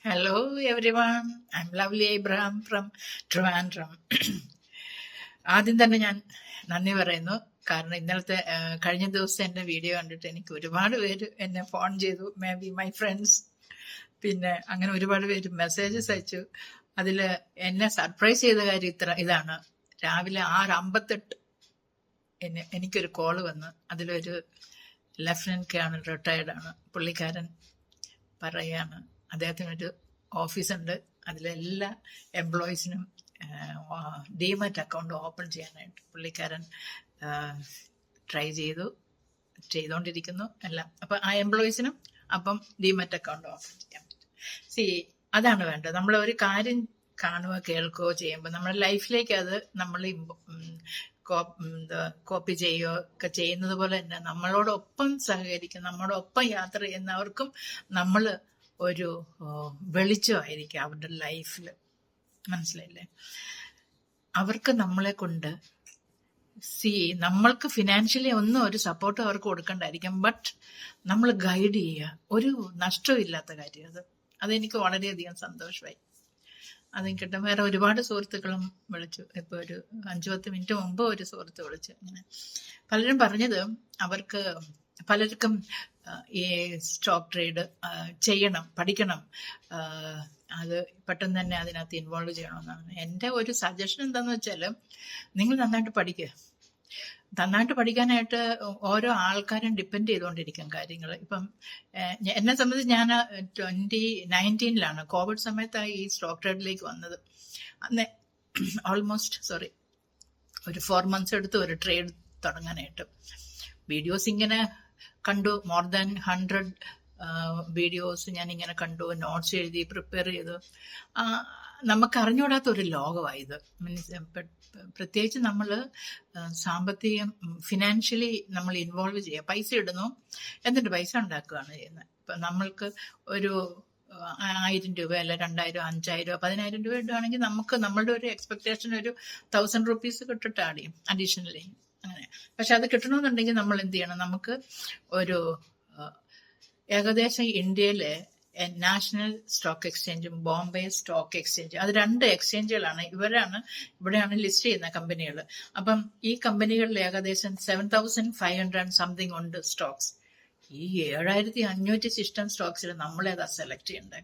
Hello everyone, I'm Lovely Abraham from Trivandrum. ആദ്യം തന്നെ ഞാൻ നന്ദി പറയുന്നു. കാരണം ഇന്നലത്തെ കഴിഞ്ഞ ദിവസം എൻ്റെ വീഡിയോ കണ്ടിട്ട് എനിക്ക് ഒരുപാട് പേര് എന്നെ ഫോൺ ചെയ്തു, മേ ബി മൈ ഫ്രണ്ട്സ്, പിന്നെ അങ്ങനെ ഒരുപാട് പേര് മെസ്സേജസ് അയച്ചു. അതിൽ എന്നെ സർപ്രൈസ് ചെയ്ത കാര്യം ഇതാണ്. രാവിലെ 6:58 എനിക്കൊരു കോള് വന്ന്. അതിലൊരു ലഫ്റ്റനന്റ് കേണൽ റിട്ടയർഡാണ് പുള്ളിക്കാരൻ. പറയാണ് അദ്ദേഹത്തിനൊരു ഓഫീസുണ്ട്, അതിലെല്ലാ എംപ്ലോയീസിനും ഡിമാറ്റ് അക്കൗണ്ട് ഓപ്പൺ ചെയ്യാനായിട്ട് പുള്ളിക്കാരൻ ട്രൈ ചെയ്തുകൊണ്ടിരിക്കുന്നു എല്ലാം. അപ്പം ആ എംപ്ലോയീസിനും അപ്പം ഡിമാറ്റ് അക്കൗണ്ട് ഓപ്പൺ ചെയ്യാൻ പറ്റും. അതാണ് വേണ്ടത്. നമ്മൾ ഒരു കാര്യം കാണുകയോ കേൾക്കുകയോ ചെയ്യുമ്പോൾ നമ്മുടെ ലൈഫിലേക്ക് അത് നമ്മൾ കോപ്പി ചെയ്യുകയോ ഒക്കെ ചെയ്യുന്നത് പോലെ തന്നെ നമ്മളോടൊപ്പം സഹകരിക്കും, നമ്മളോടൊപ്പം യാത്ര ചെയ്യുന്നവർക്കും നമ്മൾ ഒരു വെളിച്ചമായിരിക്കും അവരുടെ ലൈഫിൽ. മനസ്സിലായില്ലേ? അവർക്ക് നമ്മളെ കൊണ്ട് നമ്മൾക്ക് ഫിനാൻഷ്യലി ഒന്നും ഒരു സപ്പോർട്ട് അവർക്ക് കൊടുക്കണ്ടായിരിക്കും, ബട്ട് നമ്മൾ ഗൈഡ് ചെയ്യുക. ഒരു നഷ്ടമില്ലാത്ത കാര്യം അതെനിക്ക് വളരെയധികം സന്തോഷമായി. അതും കിട്ടും. വേറെ ഒരുപാട് സുഹൃത്തുക്കളും വിളിച്ചു. ഇപ്പോൾ ഒരു 5-10 മിനിറ്റ് മുമ്പ് ഒരു സുഹൃത്ത് വിളിച്ചു. അങ്ങനെ പലരും പറഞ്ഞത് പലർക്കും ഈ സ്റ്റോക്ക് ട്രേഡ് ചെയ്യണം, പഠിക്കണം, അത് പെട്ടെന്ന് തന്നെ അതിനകത്ത് ഇൻവോൾവ് ചെയ്യണമെന്നാണ്. എൻ്റെ ഒരു സജഷൻ എന്താന്ന് വെച്ചാൽ, നിങ്ങൾ നന്നായിട്ട് പഠിക്കുക. നന്നായിട്ട് പഠിക്കാനായിട്ട് ഓരോ ആൾക്കാരും ഡിപ്പെൻഡ് ചെയ്തുകൊണ്ടിരിക്കും കാര്യങ്ങൾ. ഇപ്പം എന്നെ സംബന്ധിച്ച് ഞാൻ 2019 കോവിഡ് സമയത്താണ് ഈ സ്റ്റോക്ക് ട്രേഡിലേക്ക് വന്നത്. അന്ന് ഓൾമോസ്റ്റ് ഒരു 4 months എടുത്ത് ഒരു ട്രേഡ് തുടങ്ങാനായിട്ട്. വീഡിയോസ് ഇങ്ങനെ കണ്ടു, മോർ ദാൻ 100 വീഡിയോസ് ഞാൻ ഇങ്ങനെ കണ്ടു, നോട്ട്സ് എഴുതി, പ്രിപ്പയർ ചെയ്തു. നമുക്ക് അറിഞ്ഞുകൂടാത്ത ഒരു ലോകമായത്. മീൻസ് പ്രത്യേകിച്ച് നമ്മൾ സാമ്പത്തികം ഫിനാൻഷ്യലി നമ്മൾ ഇൻവോൾവ് ചെയ്യുക. പൈസ ഇടുന്നു, എന്നിട്ട് പൈസ ഉണ്ടാക്കുകയാണ് ചെയ്യുന്നത്. ഇപ്പം നമ്മൾക്ക് ഒരു 1000 രൂപ അല്ല 2000, 5000, 10000 രൂപ ഇടുകയാണെങ്കിൽ നമുക്ക് നമ്മളുടെ ഒരു എക്സ്പെക്ടേഷൻ ഒരു 1000 rupees കിട്ടിട്ട് ആഡ് ചെയ്യും അഡീഷണലി. അങ്ങനെ. പക്ഷെ അത് കിട്ടണമെന്നുണ്ടെങ്കിൽ നമ്മൾ എന്ത് ചെയ്യണം? നമുക്ക് ഒരു ഏകദേശം ഇന്ത്യയിലെ നാഷണൽ സ്റ്റോക്ക് എക്സ്ചേഞ്ചും ബോംബെ സ്റ്റോക്ക് എക്സ്ചേഞ്ച്, അത് 2 എക്സ്ചേഞ്ചുകളാണ്. ഇവിടെയാണ് ലിസ്റ്റ് ചെയ്യുന്ന കമ്പനികൾ. അപ്പം ഈ കമ്പനികളിൽ ഏകദേശം 7500 സംതിങ് ഉണ്ട് സ്റ്റോക്സ്. ഈ 7500 സിസ്റ്റം സ്റ്റോക്സിൽ നമ്മളേതാ സെലക്ട് ചെയ്യണ്ടേ?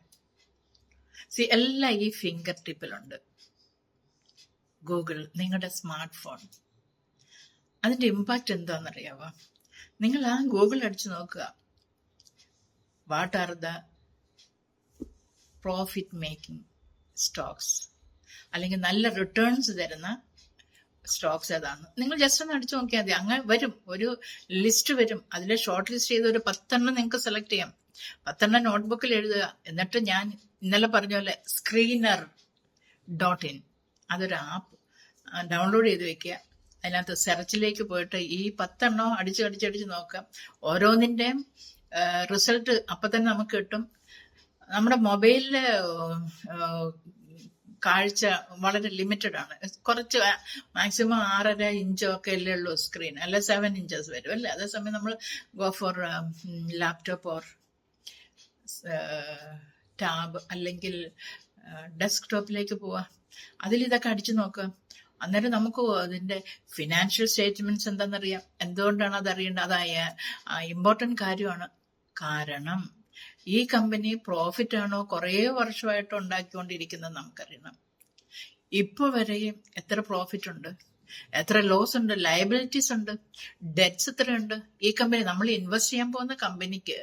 എല്ലാം ഈ ഫിംഗർ ടിപ്പിലുണ്ട്. ഗൂഗിൾ, നിങ്ങളുടെ സ്മാർട്ട് ഫോൺ. അതിന്റെ ഇമ്പാക്റ്റ് എന്താണെന്നറിയാവോ? നിങ്ങൾ ആ ഗൂഗിൾ അടിച്ചു നോക്കുക, what are the profit making stocks, അല്ലെങ്കിൽ നല്ല റിട്ടേൺസ് തരുന്ന സ്റ്റോക്സ് ഏതാണ്. നിങ്ങൾ ജസ്റ്റ് ഒന്ന് അടിച്ചു നോക്കിയാൽ മതി. അങ്ങനെ വരും, ഒരു ലിസ്റ്റ് വരും. അതിൽ ഷോർട്ട് ലിസ്റ്റ് ചെയ്ത് ഒരു 10 നിങ്ങൾക്ക് സെലക്ട് ചെയ്യാം. 10 നോട്ട്ബുക്കിൽ എഴുതുക. എന്നിട്ട് ഞാൻ ഇന്നലെ പറഞ്ഞ പോലെ screener.in, അതൊരു ആപ്പ് ഡൗൺലോഡ് ചെയ്ത് വെക്കുക. അതിനകത്ത് സെർച്ചിലേക്ക് പോയിട്ട് ഈ 10 അടിച്ച് നോക്കാം. ഓരോന്നിൻ്റെയും റിസൾട്ട് അപ്പം തന്നെ നമുക്ക് കിട്ടും. നമ്മുടെ മൊബൈലിലെ കാഴ്ച വളരെ ലിമിറ്റഡ് ആണ്. കുറച്ച് മാക്സിമം 6.5 ഇഞ്ചോ ഒക്കെ അല്ലേ ഉള്ളൂ സ്ക്രീൻ, അല്ല 7 inches വരും അല്ലേ. അതേസമയം നമ്മൾ go for laptop or tab അല്ലെങ്കിൽ ഡെസ്ക്ടോപ്പിലേക്ക് പോവാ. അതിലിതൊക്കെ അടിച്ചു നോക്കുക. അന്നേരം നമുക്ക് അതിൻ്റെ ഫിനാൻഷ്യൽ സ്റ്റേറ്റ്മെന്റ്സ് എന്താണെന്നറിയാം. എന്തുകൊണ്ടാണ് അതറിയേണ്ടത്? അതായ ഇമ്പോർട്ടൻ്റ് കാര്യമാണ്. കാരണം ഈ കമ്പനി പ്രോഫിറ്റ് ആണോ കുറേ വർഷമായിട്ട് ഉണ്ടാക്കിക്കൊണ്ടിരിക്കുന്നത് നമുക്കറിയണം. ഇപ്പോൾ വരെയും എത്ര പ്രോഫിറ്റ് ഉണ്ട്, എത്ര ലോസ് ഉണ്ട്, ലയബിലിറ്റീസ് ഉണ്ട്, ഡെറ്റ്സ് എത്രയുണ്ട്. ഈ കമ്പനി, നമ്മൾ ഇൻവെസ്റ്റ് ചെയ്യാൻ പോകുന്ന കമ്പനിക്ക്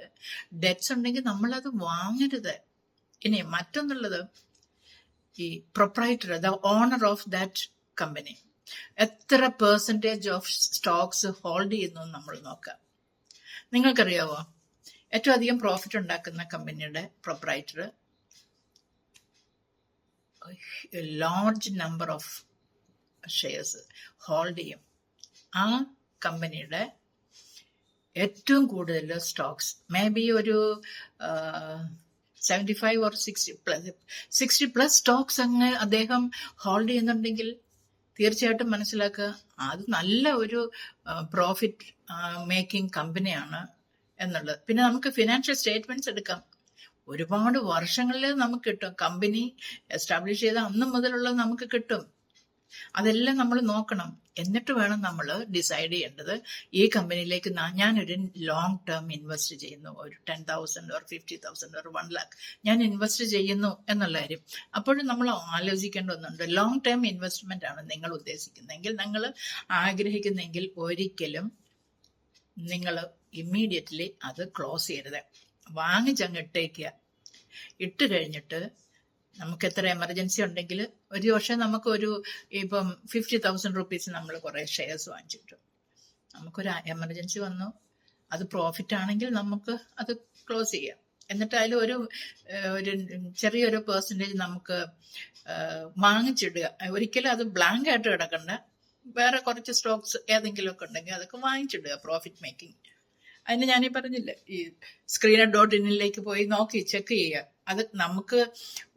ഡെറ്റ്സ് ഉണ്ടെങ്കിൽ നമ്മളത് വാങ്ങരുത്. ഇനി മറ്റൊന്നുള്ളത്, ഈ proprietor, the owner of that company എത്ര പെർസെൻറ്റേജ് ഓഫ് സ്റ്റോക്സ് ഹോൾഡ് ചെയ്യുന്നു നമ്മൾ നോക്കാം. നിങ്ങൾക്കറിയാവോ? ഏറ്റവും അധികം പ്രോഫിറ്റ് ഉണ്ടാക്കുന്ന കമ്പനിയുടെ proprietor large number of shares hold ചെയ്യും. ആ കമ്പനിയുടെ ഏറ്റവും കൂടുതൽ സ്റ്റോക്സ്, മേ ബി ഒരു 75 or 60+ സ്റ്റോക്സ് അങ്ങ് അദ്ദേഹം ഹോൾഡ് ചെയ്യുന്നുണ്ടെങ്കിൽ തീർച്ചയായിട്ടും മനസ്സിലാക്കുക, അത് നല്ല ഒരു പ്രോഫിറ്റ് മേക്കിംഗ് കമ്പനിയാണ് എന്നുള്ളത്. പിന്നെ നമുക്ക് ഫിനാൻഷ്യൽ സ്റ്റേറ്റ്മെന്റ്സ് എടുക്കാം. ഒരുപാട് വർഷങ്ങളിൽ നമുക്ക് കിട്ടും. കമ്പനി എസ്റ്റാബ്ലിഷ് ചെയ്ത അന്ന് മുതലുള്ള നമുക്ക് കിട്ടും. അതെല്ലാം നമ്മൾ നോക്കണം. എന്നിട്ട് വേണം നമ്മൾ ഡിസൈഡ് ചെയ്യേണ്ടത് ഈ കമ്പനിയിലേക്ക് ഞാനൊരു ലോങ് ടേം ഇൻവെസ്റ്റ് ചെയ്യുന്നു, ഒരു 10,000 or 50,000 or 1 lakh ഞാൻ ഇൻവെസ്റ്റ് ചെയ്യുന്നു എന്നുള്ള കാര്യം. അപ്പോഴും നമ്മൾ ആലോചിക്കേണ്ട ഒന്നുണ്ട്. ലോങ് ടേം ഇൻവെസ്റ്റ്മെന്റ് ആണ് നിങ്ങൾ ഉദ്ദേശിക്കുന്നതെങ്കിൽ, നിങ്ങൾ ആഗ്രഹിക്കുന്നെങ്കിൽ ഒരിക്കലും നിങ്ങൾ ഇമ്മീഡിയറ്റ്ലി അത് ക്ലോസ് ചെയ്യരുത്. വാങ്ങിച്ചങ്ങ് ഇട്ടേക്കുക. ഇട്ട് കഴിഞ്ഞിട്ട് നമുക്ക് എത്ര എമർജൻസി ഉണ്ടെങ്കിൽ ഒരു പക്ഷേ നമുക്കൊരു ഇപ്പം 50,000 റുപ്പീസ് നമ്മൾ കുറേ ഷെയർസ് വാങ്ങിച്ചിട്ടു, നമുക്കൊരു എമർജൻസി വന്നു, അത് പ്രോഫിറ്റ് ആണെങ്കിൽ നമുക്ക് അത് ക്ലോസ് ചെയ്യാം. എന്നിട്ട് അതിൽ ഒരു ചെറിയൊരു പെർസെൻറ്റേജ് നമുക്ക് വാങ്ങിച്ചിടുക. ഒരിക്കലും അത് ബ്ലാങ്ക് ആയിട്ട് കിടക്കണ്ട. വേറെ കുറച്ച് സ്റ്റോക്സ് ഏതെങ്കിലുമൊക്കെ ഉണ്ടെങ്കിൽ അതൊക്കെ വാങ്ങിച്ചിടുക, പ്രോഫിറ്റ് മേക്കിംഗ്. അതിന് ഞാനീ പറഞ്ഞില്ല, ഈ screener.in പോയി നോക്കി ചെക്ക് ചെയ്യുക. അത് നമുക്ക്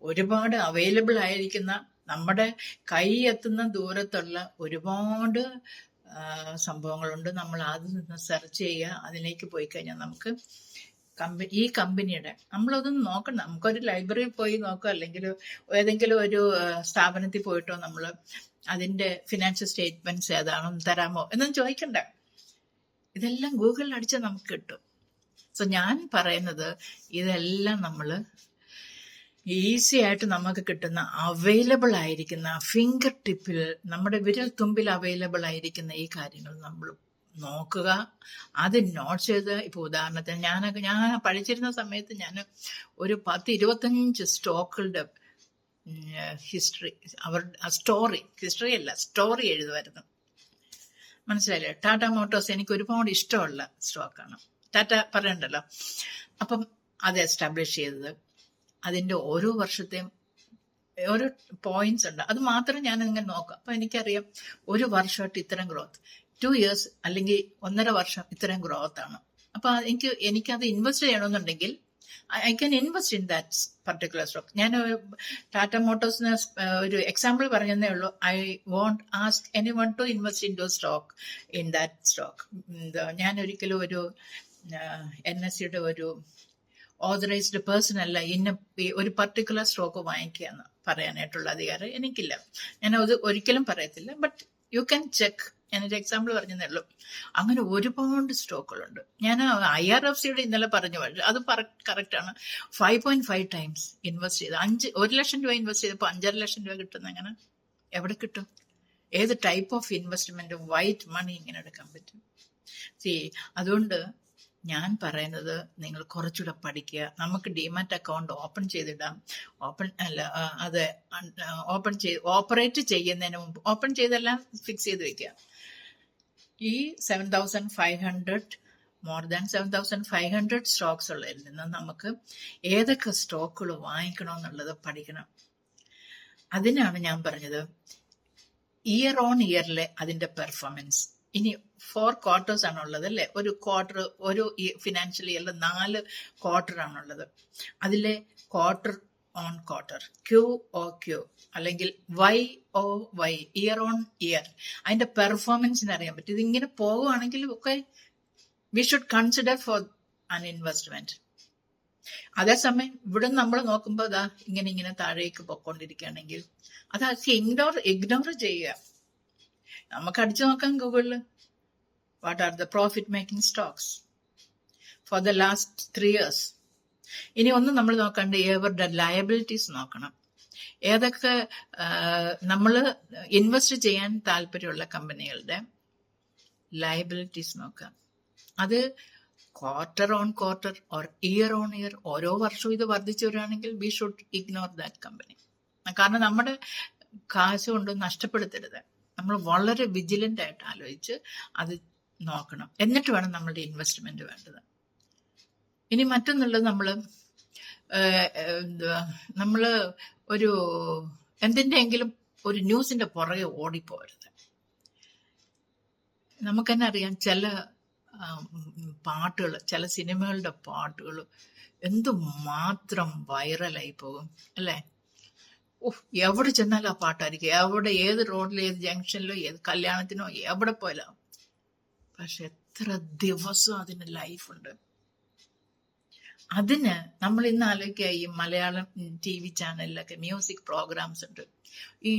ഒരുപാട് അവൈലബിൾ ആയിരിക്കുന്ന, നമ്മുടെ കൈ എത്തുന്ന ദൂരത്തുള്ള ഒരുപാട് സംഭവങ്ങളുണ്ട്. നമ്മൾ അതിൽ നിന്ന് സെർച്ച് ചെയ്യുക. അതിലേക്ക് പോയി കഴിഞ്ഞാൽ നമുക്ക് ഈ കമ്പനിയുടെ നമ്മളതൊന്നും നോക്കണം. നമുക്കൊരു ലൈബ്രറിയിൽ പോയി നോക്കുക, അല്ലെങ്കിൽ ഏതെങ്കിലും ഒരു സ്ഥാപനത്തിൽ പോയിട്ടോ നമ്മൾ അതിന്റെ ഫിനാൻഷ്യൽ സ്റ്റേറ്റ്മെന്റ്സ് ഏതാണെന്ന് തരാമോ എന്നൊന്നും ചോദിക്കണ്ട. ഇതെല്ലാം ഗൂഗിളിൽ അടിച്ചാൽ നമുക്ക് കിട്ടും. സോ ഞാൻ പറയുന്നത് ഇതെല്ലാം നമ്മൾ ഈസി ആയിട്ട് നമുക്ക് കിട്ടുന്ന, അവൈലബിൾ ആയിരിക്കുന്ന, ഫിംഗർ ടിപ്പിൽ, നമ്മുടെ വിരൽ തുമ്പിൽ അവൈലബിൾ ആയിരിക്കുന്ന ഈ കാര്യങ്ങൾ നമ്മൾ നോക്കുക. അത് നോട്ട് ചെയ്ത്, ഇപ്പോൾ ഉദാഹരണത്തിന് ഞാൻ പഠിച്ചിരുന്ന സമയത്ത് ഞാൻ ഒരു 10-25 സ്റ്റോക്കുകളുടെ ഹിസ്റ്ററി, ഹിസ്റ്ററി അല്ല സ്റ്റോറി എഴുതുമായിരുന്നു. മനസ്സിലായില്ലേ? ടാറ്റ മോട്ടോഴ്സ് എനിക്ക് ഒരുപാട് ഇഷ്ടമുള്ള സ്റ്റോക്കാണ്. ടാറ്റ പറയണ്ടല്ലോ. അപ്പം അത് എസ്റ്റാബ്ലിഷ് ചെയ്തത്, അതിൻ്റെ ഓരോ വർഷത്തെയും ഓരോ പോയിന്റ്സ് ഉണ്ട്. അത് മാത്രം ഞാൻ ഇങ്ങനെ നോക്കാം. അപ്പം എനിക്കറിയാം ഒരു വർഷമായിട്ട് ഇത്തരം ഗ്രോത്ത്, 2 years അല്ലെങ്കിൽ 1.5 വർഷം ഇത്തരം ഗ്രോത്ത് ആണ്. അപ്പം എനിക്കത് ഇൻവെസ്റ്റ് ചെയ്യണമെന്നുണ്ടെങ്കിൽ I can invest in that particular stock. ഞാൻ ടാറ്റ മോട്ടോഴ്സിന് ഒരു എക്സാമ്പിൾ പറഞ്ഞതേ ഉള്ളൂ. I won't ask anyone to invest in to stock in that stock. ഞാൻ ഒരിക്കലും ഒരു NSEയുടെ ഒരു ഓതറൈസ്ഡ് പേഴ്സൺ അല്ല ഒരു പർട്ടിക്കുലർ സ്റ്റോക്ക് വാങ്ങിക്കുക എന്ന് പറയാനായിട്ടുള്ള അധികാരം എനിക്കില്ല. ഞാൻ അത് ഒരിക്കലും പറയത്തില്ല. But you can check. ഞാനൊരു എക്സാമ്പിൾ പറഞ്ഞതേ ഉള്ളൂ. അങ്ങനെ ഒരുപാട് സ്റ്റോക്കുകളുണ്ട്. ഞാൻ IRFCയുടെ ഇന്നലെ പറഞ്ഞു, അത് കറക്റ്റാണ്. 5.5 times ഇൻവെസ്റ്റ് ചെയ്ത് 1 ലക്ഷം രൂപ ഇൻവെസ്റ്റ് ചെയ്തപ്പോൾ 5.5 ലക്ഷം രൂപ കിട്ടുന്ന എങ്ങനെ, എവിടെ കിട്ടും? ഏത് type of investment, white money ഇങ്ങനെ എടുക്കാൻ പറ്റും? അതുകൊണ്ട് ഞാൻ പറയുന്നത് നിങ്ങൾ കുറച്ചുകൂടെ പഠിക്കുക. നമുക്ക് ഡിമാറ്റ് അക്കൗണ്ട് ഓപ്പൺ ചെയ്തിടാം. ഓപ്പറേറ്റ് ചെയ്യുന്നതിന് മുമ്പ് ഓപ്പൺ ചെയ്തെല്ലാം ഫിക്സ് ചെയ്ത് വെക്കുക. ഈ 7,500 മോർ ദാൻ 7,500 സ്റ്റോക്സ് ഉള്ളതിൽ നിന്ന് നമുക്ക് ഏതൊക്കെ സ്റ്റോക്കുകൾ വാങ്ങിക്കണമെന്നുള്ളത് പഠിക്കണം. അതിനാണ് ഞാൻ പറഞ്ഞത് ഇയർ ഓൺ ഇയറിലെ അതിന്റെ പെർഫോമൻസ്. ഇനി 4 quarters ആണുള്ളത് അല്ലേ? ഒരു ക്വാർട്ടർ, ഒരു ഫിനാൻഷ്യൽ ഇയറിൽ 4 quarter ആണുള്ളത്. അതിലെ ക്വാർട്ടർ ഓൺ ക്വാർട്ടർ, QOQ അല്ലെങ്കിൽ YOY, ഇയർ ഓൺ ഇയർ, അതിന്റെ പെർഫോമൻസിന് അറിയാൻ പറ്റും. ഇതിങ്ങനെ പോവുകയാണെങ്കിൽ ഒക്കെ വി ഷുഡ് കൺസിഡർ ഫോർ അൻ ഇൻവെസ്റ്റ്മെന്റ്. അതേസമയം ഇവിടെ നമ്മൾ നോക്കുമ്പോൾ അതാ ഇങ്ങനെ താഴേക്ക് പൊക്കോണ്ടിരിക്കുകയാണെങ്കിൽ അതൊക്കെ ഇഗ്നോർ ചെയ്യുക. നമുക്ക് അടിച്ചു നോക്കാം ഗൂഗിളിൽ, what are the profit making stocks for the last 3 years. ഇനി ഒന്നും നമ്മൾ നോക്കണ്ട, ഇവരുടെ ലയബിലിറ്റീസ് നോക്കണം. ഏതൊക്കെ നമ്മൾ ഇൻവെസ്റ്റ് ചെയ്യാൻ താല്പര്യമുള്ള കമ്പനികളുടെ ലയബിലിറ്റീസ് നോക്കാം. അത് quarter on quarter or year on year, ഓരോ വർഷവും ഇത് വർദ്ധിച്ചു വരികയാണെങ്കിൽ we should ignore that company. കാരണം നമ്മുടെ കാശ് കൊണ്ട് നഷ്ടപ്പെടുത്തരുത്. നമ്മൾ വളരെ വിജിലന്റ് ആയിട്ട് ആലോചിച്ച് അത് നോക്കണം. എന്നിട്ട് വേണം നമ്മളുടെ ഇൻവെസ്റ്റ്മെന്റ് വേണ്ടത്. ഇനി മറ്റൊന്നുള്ളത്, നമ്മൾ ഒരു എന്തിൻ്റെയെങ്കിലും ഒരു ന്യൂസിന്റെ പുറകെ ഓടിപ്പോരുത്. നമുക്ക് തന്നെ അറിയാം, ചില പാട്ടുകൾ, ചില സിനിമകളുടെ പാട്ടുകൾ എന്തുമാത്രം വൈറലായി പോകും അല്ലേ? എവിടെ ചെന്നാലും ആ പാട്ടായിരിക്കും. ഏത് റോഡിലോ, ഏത് ജംഗ്ഷനിലോ, ഏത് കല്യാണത്തിനോ, എവിടെ പോയാലും. പക്ഷെ എത്ര ദിവസം അതിന് ലൈഫുണ്ട്. അതിന് നമ്മൾ ഇന്ന് ആലോചിക്കുക, ഈ മലയാളം TV ചാനലിലൊക്കെ മ്യൂസിക് പ്രോഗ്രാംസ് ഉണ്ട്. ഈ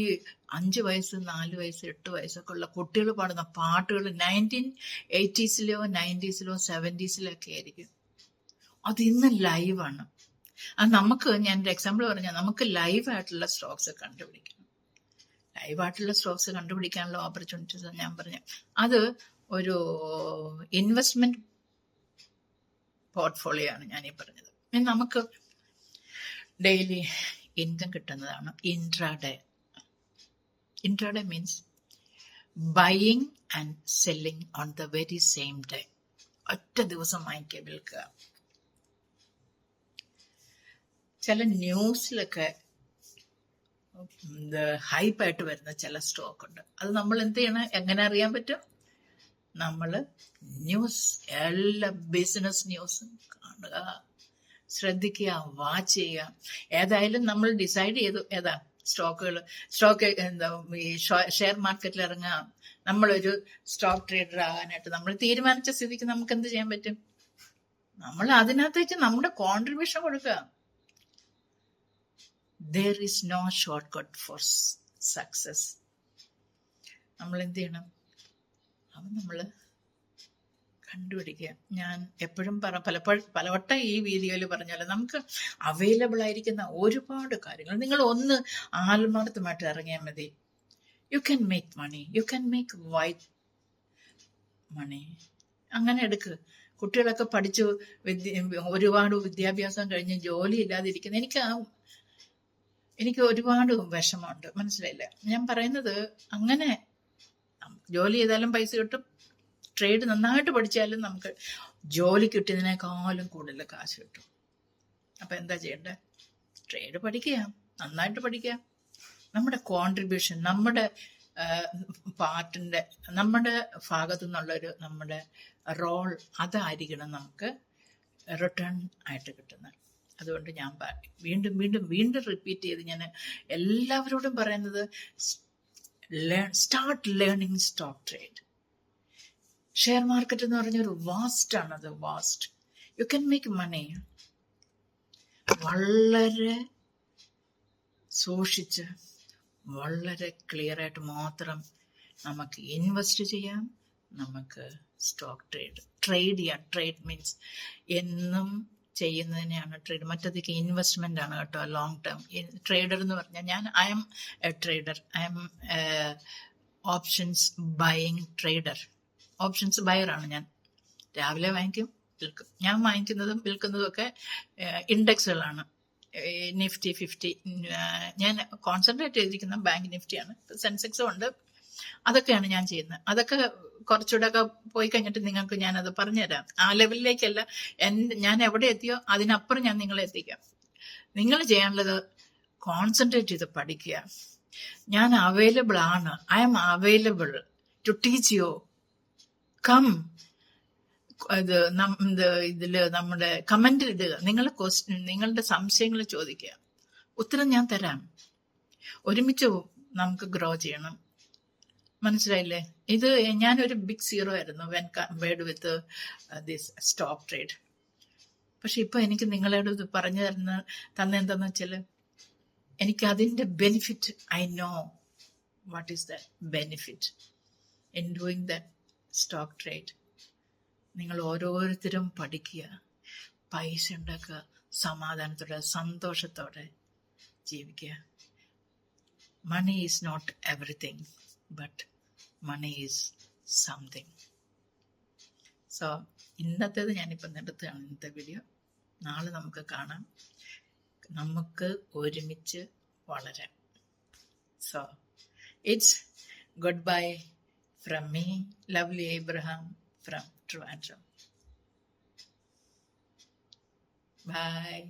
5 വയസ്സ് 4 വയസ്സ് 8 വയസ്സൊക്കെ ഉള്ള കുട്ടികൾ പാടുന്ന പാട്ടുകൾ 1980s-ലോ 90s-ലോ 70s-ലോ ഒക്കെ ആയിരിക്കും. അത് ഇന്ന് ലൈവാണ്. അത് നമുക്ക്, ഞാൻ ഒരു എക്സാമ്പിൾ പറഞ്ഞാൽ, നമുക്ക് ലൈവായിട്ടുള്ള സ്ട്രോക്സ് കണ്ടുപിടിക്കണം. ലൈവായിട്ടുള്ള സ്ട്രോക്സ് കണ്ടുപിടിക്കാനുള്ള ഓപ്പർച്യൂണിറ്റീസ് ഞാൻ പറഞ്ഞു. അത് ഒരു ഇൻവെസ്റ്റ്മെന്റ് പോർട്ട്ഫോളിയോ ആണ് ഞാൻ ഈ പറഞ്ഞത്. നമുക്ക് ഡെയിലി ഇൻകം കിട്ടുന്നതാണ് intraday. Intraday means buying and selling on the very same day. ഒറ്റ ദിവസം വാങ്ങിക്കുക, വിൽക്കുക. ചില ന്യൂസിലൊക്കെ ഹൈപ്പായിട്ട് വരുന്ന ചില സ്റ്റോക്ക് ഉണ്ട്. അത് നമ്മൾ എന്ത് ചെയ്യണം, എങ്ങനെ അറിയാൻ പറ്റും? നമ്മൾ ന്യൂസ്, എല്ലാ ബിസിനസ് ന്യൂസും കാണുക, ശ്രദ്ധിക്കുക, വാച്ച് ചെയ്യുക. ഏതായാലും നമ്മൾ ഡിസൈഡ് ചെയ്തു ഏതാ സ്റ്റോക്ക് എന്താ ഈ ഷെയർ മാർക്കറ്റിൽ ഇറങ്ങുക, നമ്മളൊരു സ്റ്റോക്ക് ട്രേഡർ ആകാനായിട്ട് നമ്മൾ തീരുമാനിച്ച സ്ഥിതിക്ക് നമുക്ക് എന്ത് ചെയ്യാൻ പറ്റും? നമ്മൾ അതിനകത്തേക്ക് നമ്മുടെ കോൺട്രിബ്യൂഷൻ കൊടുക്കുക. There is no shortcut for success. നമ്മൾ എന്ത് ചെയ്യണം? അത് നമ്മൾ കണ്ടുപിടിക്കുക. ഞാൻ എപ്പോഴും പലവട്ടം ഈ വീഡിയോയിൽ പറഞ്ഞാലും നമുക്ക് അവൈലബിൾ ആയിരിക്കുന്ന ഒരുപാട് കാര്യങ്ങൾ, നിങ്ങൾ ഒന്ന് ആത്മാർത്ഥമായിട്ട് ഇറങ്ങിയാൽ മതി. You can make money, you can make white money. അങ്ങനെ എടുക്കുക. കുട്ടികളൊക്കെ പഠിച്ചു ഒരുപാട് വിദ്യാഭ്യാസം കഴിഞ്ഞ് ജോലി ഇല്ലാതിരിക്കുന്ന എനിക്ക് ഒരുപാട് വിഷമമുണ്ട്. മനസ്സിലായില്ല ഞാൻ പറയുന്നത്? അങ്ങനെ ജോലി ചെയ്താലും പൈസ കിട്ടും, ട്രേഡ് നന്നായിട്ട് പഠിച്ചാലും നമുക്ക് ജോലി കിട്ടിയതിനേക്കാളും കൂടുതൽ കാശ് കിട്ടും. അപ്പൊ എന്താ ചെയ്യണ്ടേ? ട്രേഡ് പഠിക്കുക, നന്നായിട്ട് പഠിക്കുക. നമ്മുടെ കോൺട്രിബ്യൂഷൻ, നമ്മുടെ പാർട്ടിന്റെ, നമ്മുടെ ഭാഗത്തു നിന്നുള്ളൊരു നമ്മുടെ റോൾ, അതായിരിക്കണം നമുക്ക് റിട്ടേൺ ആയിട്ട് കിട്ടുന്നത്. അതുകൊണ്ട് ഞാൻ വീണ്ടും വീണ്ടും വീണ്ടും റിപ്പീറ്റ് ചെയ്ത് ഞാൻ എല്ലാവരോടും പറയുന്നത്, start learning stock trade. Share market എന്ന് പറഞ്ഞൊരു വാസ്റ്റ് ആണ്. അത് vast. You can make money. വളരെ സൂക്ഷിച്ച്, വളരെ ക്ലിയർ ആയിട്ട് മാത്രം നമുക്ക് ഇൻവെസ്റ്റ് ചെയ്യാം. നമുക്ക് സ്റ്റോക്ക് ട്രേഡ് ചെയ്യാം. ട്രേഡ് മീൻസ് എന്നും ചെയ്യുന്നതിനെയാണ് ട്രേഡ്. മറ്റേതൊക്കെ ഇൻവെസ്റ്റ്മെന്റ് ആണ് കേട്ടോ, ലോങ് ടേം. ട്രേഡർ എന്ന് പറഞ്ഞാൽ I'm a trader. I'm options buying trader. ഓപ്ഷൻസ് ബയറാണ് ഞാൻ. രാവിലെ വാങ്ങിക്കും, വിൽക്കും. ഞാൻ വാങ്ങിക്കുന്നതും വിൽക്കുന്നതും ഒക്കെ ഇൻഡെക്സുകളാണ്. നിഫ്റ്റി 50. ഞാൻ കോൺസെൻട്രേറ്റ് ചെയ്തിരിക്കുന്ന ബാങ്ക് നിഫ്റ്റിയാണ്. സെൻസെക്സും ഉണ്ട്. അതൊക്കെയാണ് ഞാൻ ചെയ്യുന്നത്. അതൊക്കെ കുറച്ചുകൂടെ ഒക്കെ പോയി കഴിഞ്ഞിട്ട് നിങ്ങൾക്ക് ഞാനത് പറഞ്ഞുതരാം. ആ ലെവലിലേക്കല്ല, ഞാൻ എവിടെ എത്തിയോ അതിനപ്പുറം ഞാൻ നിങ്ങളെ എത്തിക്കാം. നിങ്ങൾ ചെയ്യാനുള്ളത് കോൺസെൻട്രേറ്റ് ചെയ്ത് പഠിക്കുക. ഞാൻ അവൈലബിൾ ആണ്. I am available to teach you. Come. ഇതില് നമ്മുടെ കമന്റിൽ ഇടുക. നിങ്ങളുടെ സംശയങ്ങൾ ചോദിക്കുക. ഉത്തരം ഞാൻ തരാം. ഒരുമിച്ച് നമുക്ക് ഗ്രോ ചെയ്യണം. മനസ്സിലായില്ലേ? ഇത് ഞാനൊരു ബിഗ് സീറോ ആയിരുന്നു when compared with this stock trade. പക്ഷെ ഇപ്പൊ എനിക്ക് നിങ്ങളോട് ഇത് പറഞ്ഞു തന്നെന്താന്ന് വെച്ചാല്, എനിക്ക് അതിന്റെ benefit, I know what is the benefit in doing the stock trade. നിങ്ങൾ ഓരോരുത്തരും പഠിക്കുക, പൈസ ഉണ്ടാക്കുക, സമാധാനത്തോടെ സന്തോഷത്തോടെ ജീവിക്കുക. Money is not everything, but money is something. So ഇന്നത്തേത് ഞാനിപ്പം നിർത്തുകയാണ്, ഇന്നത്തെ വീഡിയോ. നാളെ നമുക്ക് കാണാം. നമുക്ക് ഒരുമിച്ച് വളരാം. So it's good bye from me, lovely Abraham from Trivandrum. Bye.